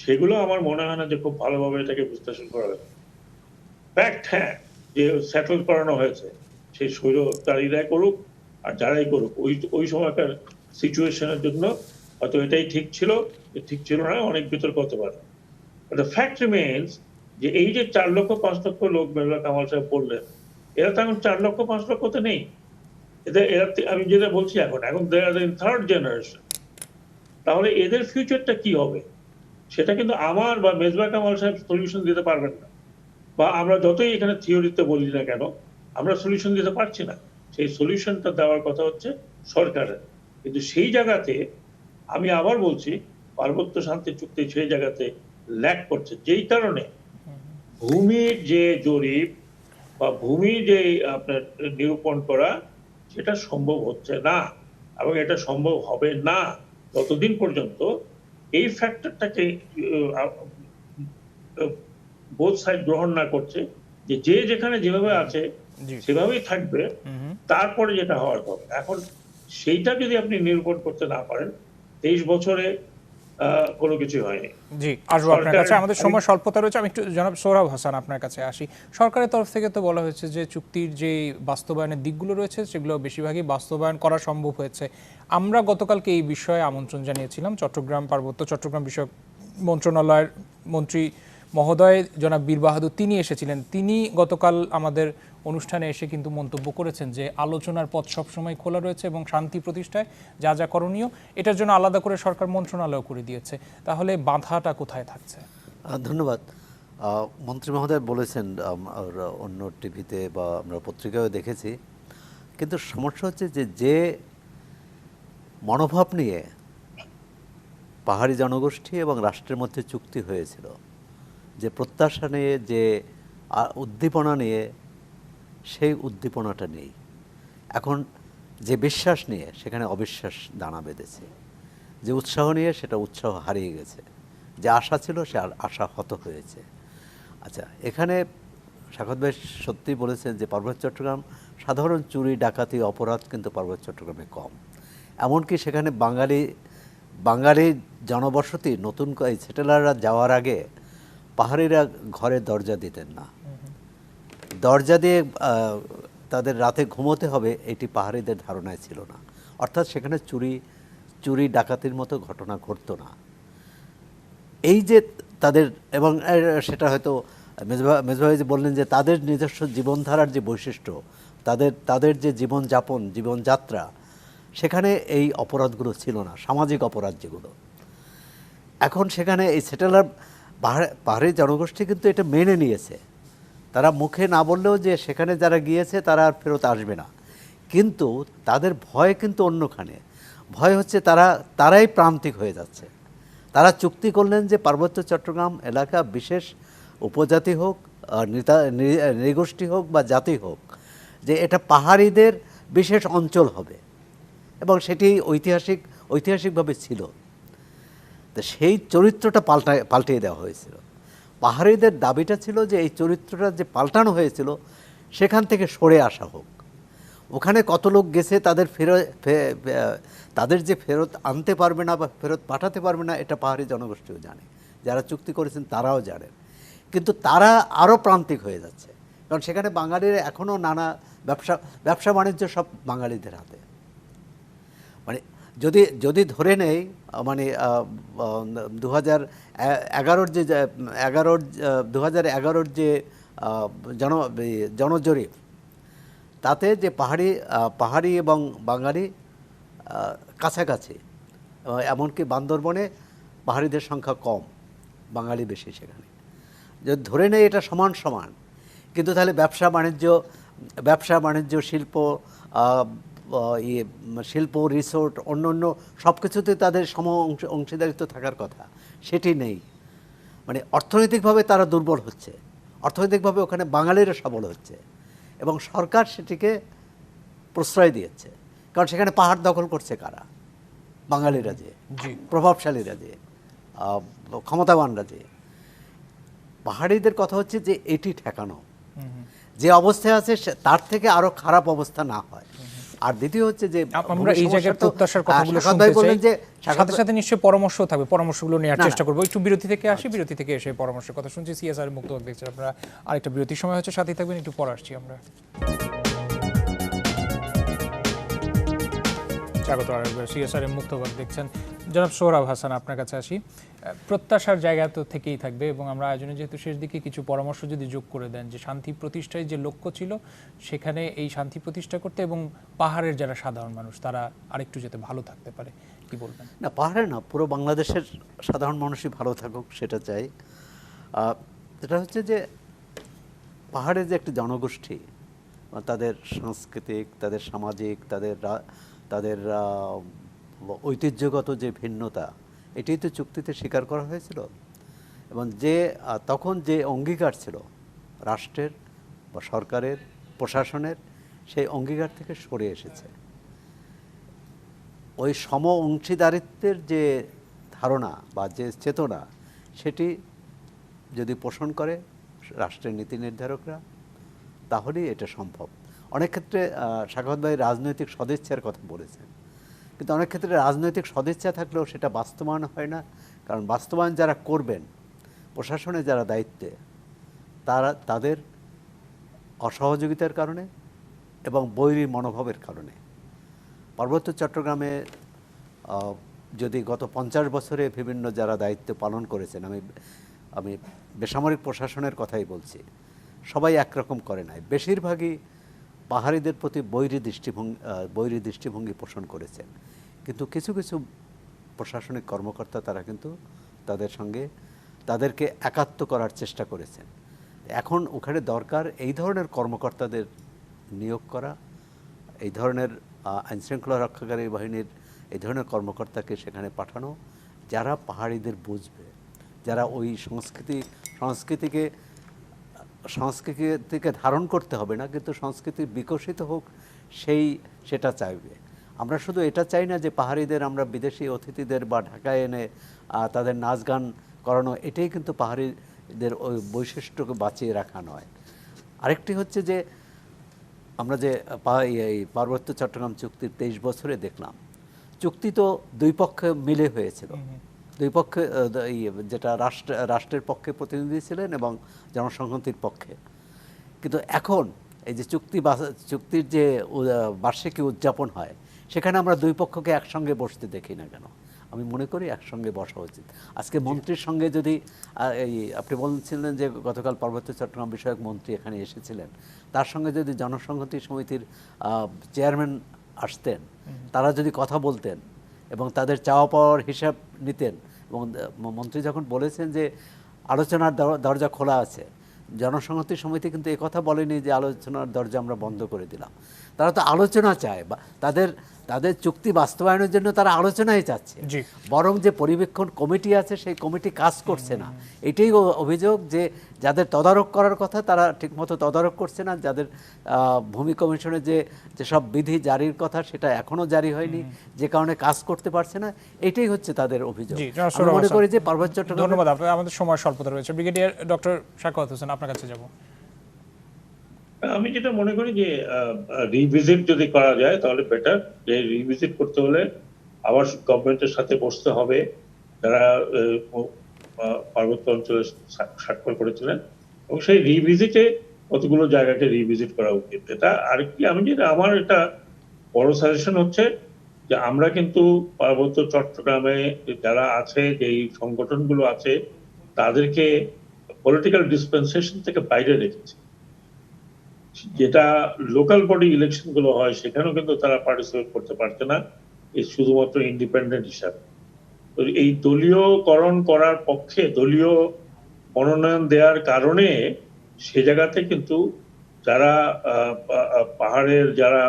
সেগুলো আমার মনে হয় না যে খুব ভালোভাবে এটাকে বিশ্লেষণ করা হয়েছে। ফ্যাক্ট, হ্যাঁ, যে সেটেল করানো হয়েছে, সেই স্বৈরচারীরাই করুক আর যারাই করুক, ওই সময়কার সিচুয়েশনের জন্য হয়তো এটাই ঠিক ছিল না, অনেক বিতর্ক হতে পারে। দ্য ফ্যাক্ট রিমেইনস যে এই যে 4 লক্ষ 5 লক্ষ লোক মেজবাহ কামাল সাহেব বললেন, এরা তো এখন 4 লক্ষ 5 লক্ষতে নেই। এরা আমি যেটা বলছি এখন দে আর ইন থার্ড জেনারেশন। তাহলে এদের ফিউচারটা কি হবে সেটা কিন্তু আমার বা মেজবাহ কামাল সাহেব সলিউশন দিতে পারবেন না, বা আমরা যতই এখানে থিওরিতে বলি না কেন আমরা সলিউশন দিতে পারছি না। সেই সলিউশনটা দেওয়ার কথা হচ্ছে সরকারের, কিন্তু সেই জায়গাতে আমি আবার বলছি পার্বত্য শান্তি চুক্তি সেই জায়গাতে ল্যাক করছে, যেই কারণে ভূমির যে জরিপ বা ভূমি যে আপনার নিরূপণ করা সেটা সম্ভব হচ্ছে না, এবং এটা সম্ভব হবে না ততদিন পর্যন্ত এই ফ্যাক্টরটাকে বোথ সাইড গ্রহণ না করছে, যে যেখানে যেভাবে আছে সেভাবেই থাকবে, তারপরে যেটা হওয়ার কথা। এখন সেইটা যদি আপনি নিরূপণ করতে না পারেন, 23 বছরে কোনো কিছু হয়নি। জি, আসবো আপনার কাছে, আমাদের সময় স্বল্পতা রয়েছে। আমি একটু জনাব সোহরাব হাসান আপনার কাছে আসি। সরকারের তরফ থেকে তো বলা হয়েছে যে চুক্তির যে বাস্তবায়নের দিকগুলো রয়েছে সেগুলো বেশিরভাগই বাস্তবায়ন করা সম্ভব হয়েছে। আমরা গতকালকে এই বিষয়ে আমন্ত্রণ জানিয়েছিলাম চট্টগ্রাম পার্বত্য চট্টগ্রাম বিষয়ক মন্ত্রণালয়ের মন্ত্রী মহোদয় জনাব বীর বাহাদুর, তিনি এসেছিলেন। তিনি গতকাল আমাদের অনুষ্ঠানে এসে কিন্তু মন্তব্য করেছেন যে আলোচনার পথ সবসময় খোলা রয়েছে এবং শান্তি প্রতিষ্ঠায় যা যা করণীয় এটার জন্য আলাদা করে সরকার মন্ত্রণালয় করে দিয়েছে। তাহলে বাধাটা কোথায় থাকছে? ধন্যবাদ। মন্ত্রী মহোদয় বলেছেন, অন্য টিভিতে বা আমরা পত্রিকায় দেখেছি, কিন্তু সমস্যা হচ্ছে যে মনোভাব নিয়ে পাহাড়ি জনগোষ্ঠী এবং রাষ্ট্রের মধ্যে চুক্তি হয়েছিল, যে প্রত্যাশা নিয়ে, যে উদ্দীপনা নিয়ে, সেই উদ্দীপনাটা নেই। এখন যে বিশ্বাস নিয়ে সেখানে অবিশ্বাস দানা বেঁধেছে, যে উৎসাহ নিয়ে সেটা উৎসাহ হারিয়ে গেছে, যে আশা ছিল সে আশা হত হয়েছে। আচ্ছা, এখানে সাখাওয়াত ভাই সত্যিই বলেছেন যে পার্বত্য চট্টগ্রাম সাধারণ চুরি ডাকাতি অপরাধ কিন্তু পার্বত্য চট্টগ্রামে কম। এমনকি সেখানে বাঙালি জনবসতি নতুন এই সেটেলাররা যাওয়ার আগে পাহাড়িরা ঘরে দরজা দিতেন না, দরজা দিয়ে তাদের রাতে ঘুমোতে হবে এটি পাহাড়িদের ধারণায় ছিল না। অর্থাৎ সেখানে চুরি ডাকাতির মতো ঘটনা ঘটতো না। এই যে তাদের, এবং সেটা হয়তো মেজবাই যে বললেন যে তাদের নিজস্ব জীবনধারার যে বৈশিষ্ট্য, তাদের যে জীবনযাপন, জীবনযাত্রা, সেখানে এই অপরাধগুলো ছিল না, সামাজিক অপরাধ যেগুলো। এখন সেখানে এই সেটেলার পাহাড়ি জনগোষ্ঠী কিন্তু এটা মেনে নিয়েছে। তারা মুখে না বললেও যে সেখানে যারা গিয়েছে তারা আর ফেরত আসবে না, কিন্তু তাদের ভয় কিন্তু অন্যখানে। ভয় হচ্ছে তারাই প্রান্তিক হয়ে যাচ্ছে। তারা চুক্তি করলেন যে পার্বত্য চট্টগ্রাম এলাকা বিশেষ উপজাতি হোক, নৃগোষ্ঠী হোক বা জাতি হোক, যে এটা পাহাড়িদের বিশেষ অঞ্চল হবে, এবং সেটি ঐতিহাসিকভাবে ছিল। তো সেই চরিত্রটা পাল্টিয়ে দেওয়া হয়েছিল। পাহাড়িদের দাবিটা ছিল যে এই চরিত্রটা যে পাল্টানো হয়েছিল সেখান থেকে সরে আসা হোক। ওখানে কত লোক গেছে তাদের যে ফেরত আনতে পারবে না বা ফেরত পাঠাতে পারবে না, এটা পাহাড়ি জনগোষ্ঠীও জানে, যারা চুক্তি করেছেন তারাও জানেন। কিন্তু তারা আরও প্রান্তিক হয়ে যাচ্ছে, কারণ সেখানে বাঙালির এখনও নানা ব্যবসা বাণিজ্য সব বাঙালিদের হাতে। মানে যদি ধরে নেই, মানে 2011 যে জনজরিপ, তাতে যে পাহাড়ি এবং বাঙালি কাছাকাছি, এমনকি বান্দরবনে পাহাড়িদের সংখ্যা কম, বাঙালি বেশি সেখানে। যদি ধরে নেই এটা সমান, কিন্তু তাহলে ব্যবসা বাণিজ্য শিল্প, রিসোর্ট, অন্য সব কিছুতে তাদের অংশীদারিত্ব থাকার কথা, সেটি নেই। মানে অর্থনৈতিকভাবে তারা দুর্বল হচ্ছে, অর্থনৈতিকভাবে ওখানে বাঙালিরা সবল হচ্ছে, এবং সরকার সেটিকে প্রশ্রয় দিয়েছে। কারণ সেখানে পাহাড় দখল করছে কারা? বাঙালিরা, যে প্রভাবশালীরা, যে ক্ষমতাবানরা। যে পাহাড়িদের কথা হচ্ছে যে এটি ঠেকানো, যে অবস্থায় আছে তার থেকে আরো খারাপ অবস্থা না হয়। আর দ্বিতীয় হচ্ছে যে আমরা এই জায়গায় প্রত্যাশার কথাগুলো শুনতে চাই, সাথে সাথে নিশ্চয়ই পরামর্শ থাকবে, পরামর্শগুলো নেওয়ার চেষ্টা করবো। একটু বিরতি থেকে আসি, বিরতি থেকে এসে পরামর্শের কথা শুনছি। সিএসআর মুক্ত দেখছেন আপনারা, আরেকটা বিরতির সময় হচ্ছে, সাথেই থাকবেন, একটু পর আসছি আমরা। স্বাগত আরেকবার, সিএসআর মুক্ত দেখছেন। জনাব সোহরাব হাসান, আপনার কাছে আসি। প্রত্যাশার জায়গা তো থেকেই থাকবে, এবং আমরা আয়োজনে যেহেতু শেষ দিকে কিছু পরামর্শ যদি যোগ করে দেন, যে শান্তি প্রতিষ্ঠায় যে লক্ষ্য ছিল সেখানে এই শান্তি প্রতিষ্ঠা করতে, এবং পাহাড়ের যারা সাধারণ মানুষ তারা আরেকটু যাতে ভালো থাকতে পারে, কি বলবেন? না, পাহাড়ে না, পুরো বাংলাদেশের সাধারণ মানুষই ভালো থাকুক, সেটা চাই। যেটা হচ্ছে যে পাহাড়ের যে একটি জনগোষ্ঠী, তাদের সাংস্কৃতিক, তাদের সামাজিক, তাদের ঐতিহ্যগত যে ভিন্নতা, এটাই তো চুক্তিতে স্বীকার করা হয়েছিল। এবং তখন যে অঙ্গীকার ছিল রাষ্ট্রের বা সরকারের, প্রশাসনের, সেই অঙ্গীকার থেকে সরে এসেছে। ওই সম অংশীদারিত্বের যে ধারণা বা যে চেতনা, সেটি যদি পোষণ করে রাষ্ট্রের নীতি নির্ধারকরা, তাহলেই এটা সম্ভব। অনেক ক্ষেত্রে সাখাওয়াত ভাই রাজনৈতিক সদিচ্ছার কথা বলেছেন, কিন্তু অনেক ক্ষেত্রে রাজনৈতিক সদিচ্ছা থাকলেও সেটা বাস্তবায়ন হয় না। কারণ বাস্তবায়ন যারা করবেন, প্রশাসনে যারা দায়িত্বে, তাদের অসহযোগিতার কারণে এবং বৈরী মনোভাবের কারণে। পার্বত্য চট্টগ্রামে যদি গত 50 বছরে বিভিন্ন যারা দায়িত্ব পালন করেছেন, আমি বেসামরিক প্রশাসনের কথাই বলছি, সবাই একরকম করে নাই। বেশিরভাগই পাহাড়িদের প্রতি বৈরী দৃষ্টিভঙ্গি পোষণ করেছেন। কিন্তু কিছু কিছু প্রশাসনিক কর্মকর্তা তারা কিন্তু তাদেরকে একাত্ম করার চেষ্টা করেছেন। এখন ওখানে দরকার এই ধরনের কর্মকর্তাদের নিয়োগ করা, এই ধরনের আইনশৃঙ্খলা রক্ষাকারী বাহিনীর এই ধরনের কর্মকর্তাকে সেখানে পাঠানো, যারা পাহাড়িদের বুঝবে, যারা ওই সংস্কৃতিকে ধারণ করতে হবে না, কিন্তু সংস্কৃতি বিকশিত হোক সেটা চাইবে। আমরা শুধু এটা চাই না যে পাহাড়িদের আমরা বিদেশি অতিথিদের বা ঢাকায় এনে তাদের নাচ গান করানো, এটাই কিন্তু পাহাড়িদের ওই বৈশিষ্ট্যকে বাঁচিয়ে রাখা নয়। আরেকটি হচ্ছে যে আমরা যে এই পার্বত্য চট্টগ্রাম চুক্তির 23 বছরে দেখলাম, চুক্তি তো দুই পক্ষে মিলে হয়েছিল। দুই পক্ষে, যেটা রাষ্ট্রের পক্ষে প্রতিনিধি ছিলেন এবং জনসংহতির পক্ষে। কিন্তু এখন এই যে চুক্তির যে বার্ষিকী উদযাপন হয়, সেখানে আমরা দুই পক্ষকে একসঙ্গে বসতে দেখি না কেন? আমি মনে করি একসঙ্গে বসা উচিত। আজকে মন্ত্রীর সঙ্গে যদি এই আপনি বলছিলেন যে গতকাল পার্বত্য চট্টগ্রাম বিষয়ক মন্ত্রী এখানে এসেছিলেন, তার সঙ্গে যদি জনসংহতি সমিতির চেয়ারম্যান আসতেন, তারা যদি কথা বলতেন এবং তাদের চাওয়া পাওয়ার হিসাব নিতেন, এবং মন্ত্রী যখন বলেছেন যে আলোচনার দরজা খোলা আছে, জনসংহতি সমিতি কিন্তু এই কথা বলেনি যে আলোচনার দরজা আমরা বন্ধ করে দিলাম। তারা তো আলোচনা চায়, বা তাদের চুক্তি বাস্তবায়নের জন্য তারা আলোচনাই চাচ্ছে। বরং যে পরিবীক্ষণ কমিটি আছে সেই কমিটি কাজ করছে না, এটাই অভিযোগ, যে যাদের তদারক করার কথা তারা ঠিকমতো তদারক করছে না, যাদের ভূমি কমিশনের যেসব বিধি জারির কথা সেটা এখনও জারি হয়নি, যে কারণে কাজ করতে পারছে না, এটাই হচ্ছে তাদের অভিযোগ। আমি মনে করি যে পার্বত্য চট্টগ্রাম। ধন্যবাদ, আমাদের সময় স্বল্পতা রয়েছে। ব্রিগেডিয়ার ডক্টর সাখাওয়াত হোসেন, আপনার কাছে যাব। আমি যেটা মনে করি যে রিভিজিট যদি করা যায় তাহলে বেটার। যে রিভিজিট করতে হলে আবার গভর্নমেন্টের সাথে বসতে হবে, যারা পার্বত্য অঞ্চলে স্বাক্ষর করেছিলেন, এবং সেই রিভিজিটে কতগুলো জায়গাকে রিভিজিট করা উচিত। এটা আরেকটি আমার এটা বড় সাজেশন হচ্ছে যে আমরা কিন্তু পার্বত্য চট্টগ্রামে যারা আছে, যেই সংগঠনগুলো আছে, তাদেরকে পলিটিক্যাল ডিসপেন্সেশন থেকে বাইরে রেখেছি। যেটা লোকাল বডি ইলেকশন গুলো হয় সেখানেও কিন্তু তারা পার্টিসিপেট করতে পারছে না, এই শুধুমাত্র ইন্ডিপেন্ডেন্ট হিসাবে। তো এই দলীয়করণ করার পক্ষে, দলীয় মনোনয়ন দেওয়ার কারণে সে জায়গাতে কিন্তু যারা পাহাড়ের যারা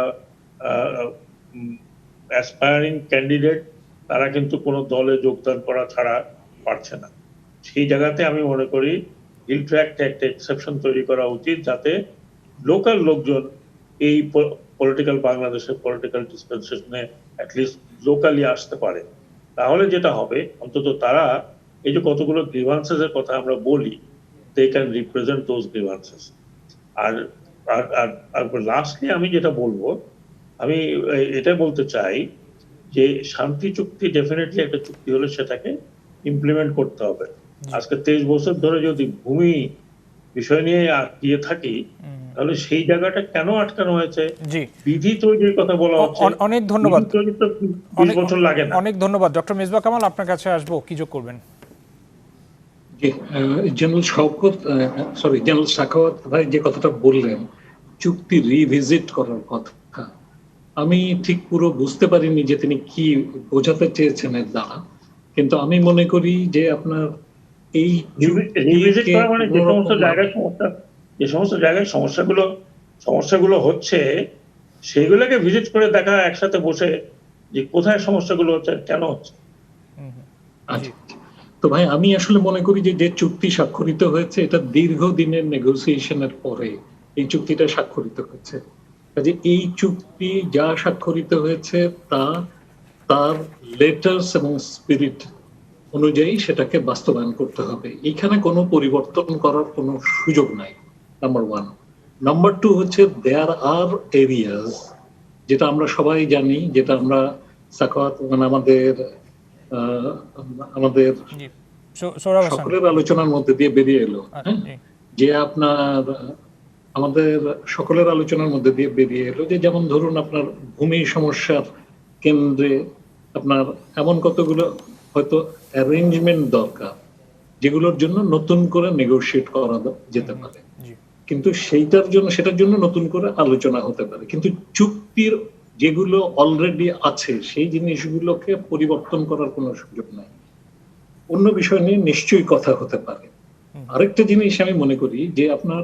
অ্যাসপায়ারিং ক্যান্ডিডেট, তারা কিন্তু কোনো দলে যোগদান করা ছাড়া পারছে না। সেই জায়গাতে আমি মনে করি ইলট্র্যাক্ট একটা এক্সেপশন তৈরি করা উচিত, যাতে লোকাল লোকজন এই পলিটিক্যাল বাংলাদেশের পলিটিক্যাল ডিসপেন্সেশনে অ্যাটলিস্ট লোকালি আসতে পারে। তাহলে যেটা হবে, অন্তত তারা এই যে কতগুলো গ্রিভান্সেস এর কথা আমরা বলি, they can represent those grievances. আর লাস্টলি আমি যেটা বলবো, আমি এটা বলতে চাই যে শান্তি চুক্তি ডেফিনেটলি একটা চুক্তি হলে সেটাকে ইমপ্লিমেন্ট করতে হবে। আজকে 23 বছর ধরে যদি ভূমি বিষয় নিয়ে আটকিয়ে থাকি, তাহলে সেই জায়গাটা কেন আটকানো হয়েছে? বিধি তৈরির কথা বলা হচ্ছে। অনেক ধন্যবাদ। 20 বছর লাগে না। অনেক ধন্যবাদ। ডক্টর মিসবাহ কামাল, আপনার কাছে আসবো, কি যোগ করবেন? জেনারেল সাখাওয়াত ভাই যে কথাটা বললেন, চুক্তি রিভিজিট করার কথা, আমি ঠিক পুরো বুঝতে পারিনি যে তিনি কি বোঝাতে চেয়েছেন এর দ্বারা, কিন্তু আমি মনে করি যে আপনার এই রিভিজিট করা মানে যে সমস্ত জায়গায় সমস্যাগুলো হচ্ছে সেগুলোকে ভিজিট করে দেখা, একসাথে বসে যে কোথায় সমস্যাগুলো হচ্ছে, কেন হচ্ছে। তো ভাই আমি আসলে মনে করি যে চুক্তি স্বাক্ষরিত হয়েছে, এটা দীর্ঘদিনের নেগোসিয়েশনের পরে এই চুক্তিটা স্বাক্ষরিত হয়েছে। কাজে এই চুক্তি যা স্বাক্ষরিত হয়েছে তা তার লেটার্স এবং স্পিরিট অনুযায়ী সেটাকে বাস্তবায়ন করতে হবে। এইখানে কোনো পরিবর্তন করার কোনো সুযোগ নাই, নাম্বার 1। নাম্বার 2 হচ্ছে দেয়ার আর এরিয়াস, যেটা আমরা সবাই জানি, যেটা আমরা সাখাওয়াত মানে আমাদের সকলের আলোচনার মধ্যে দিয়ে বেরিয়ে এলো, যে আপনার আমাদের সকলের আলোচনার মধ্যে দিয়ে বেরিয়ে এলো যে যেমন ধরুন আপনার ভূমি সমস্যার কেন্দ্রে আপনার এমন কতগুলো হয়তো অ্যারেঞ্জমেন্ট দরকার, যেগুলোর জন্য নতুন করে নেগোশিয়েট করা যেতে পারে, কিন্তু সেটার জন্য নতুন করে আলোচনা হতে পারে। কিন্তু চুক্তির যেগুলো অলরেডি আছে সেই জিনিসগুলোকে পরিবর্তন করার কোনো সুযোগ নাই। অন্য বিষয় নিয়ে নিশ্চয়ই কথা হতে পারে। আরেকটা জিনিস আমি মনে করি যে আপনার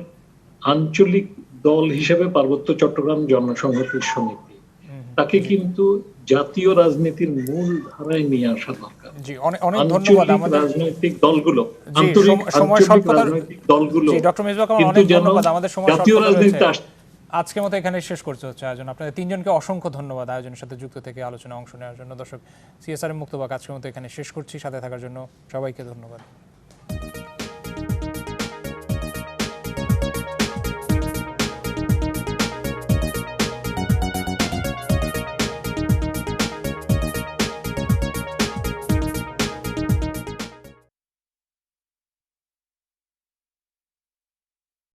আঞ্চলিক দল হিসেবে পার্বত্য চট্টগ্রাম জনসংহতি সমিতি, তাকে কিন্তু জাতীয় রাজনীতির মূল ধারায় নিয়ে আসা দরকার। রাজনৈতিক দলগুলো, আন্তরিক রাজনৈতিক দলগুলো কিন্তু যেন জাতীয় রাজনীতিতে আজকের মতো এখানে শেষ করতে হচ্ছে আয়োজন। আপনাদের তিনজনকে অসংখ্য ধন্যবাদ আয়োজনের সাথে যুক্ত থেকে আলোচনায় অংশ নেওয়ার জন্য। দর্শক, সিএসআর মুক্তবাক আজকের মতো এখানে শেষ করছি। সাথে থাকার জন্য সবাইকে ধন্যবাদ।